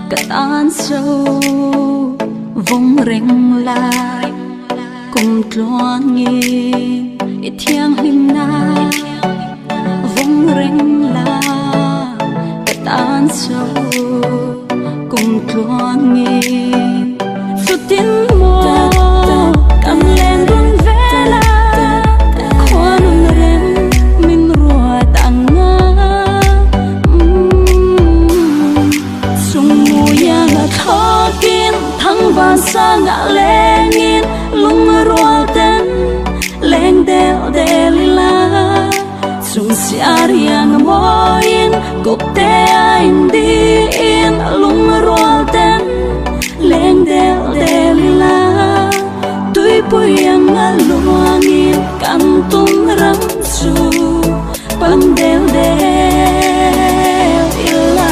cất an sâu vòng rèn lại cùng loan nghe ít thiang hình na vòng rèn la cất an sâu cùng loan nghe suốt tiếng mùa cầm lên run về la khoan rèn mình rùa tặng khó kín thăng và xa ngã lên in lung rùa tên lên đeo đê lì la sung xa riêng mô in cục tê anh đi in lung rùa tên lên đeo đê lì la tuy bùi anh ngã luang in căn tung rắm su bằng đeo đeo ila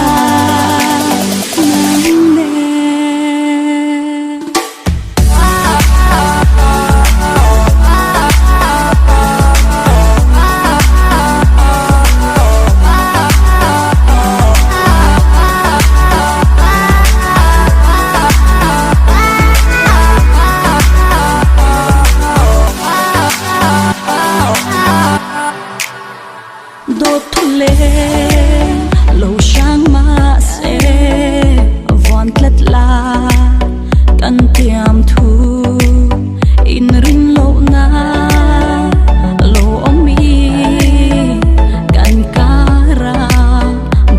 đốt thu lê lâu sáng mà sẽ vòn lật la căn tiệm thu in rin lâu na lâu ông mi căn cara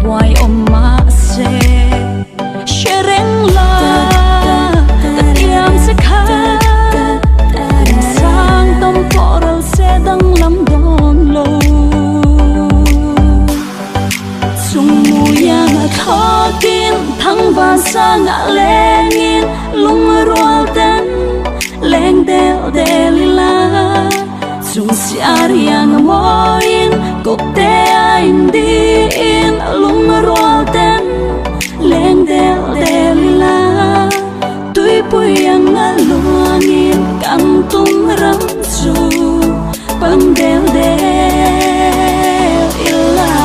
boy om ma sẽ sharing la căn tiệm sẽ khá sang tâm phổ đâu sẽ đăng lắm đón lâu khó kín thăng và xa ngã lên in lung rùa tên lên đeo đê lì la sung xa riêng mô in cục tê anh đi in lung rùa tên lên đeo đê lì la tuy bùi anh ngã luang in căn tung rắm su bằng đeo đeo ila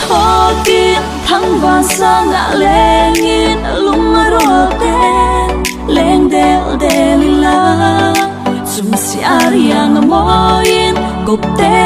khó kín thăng và xa ngã lên in lung rùa tên lên đeo đê lì la sung xa riêng mô in cục tê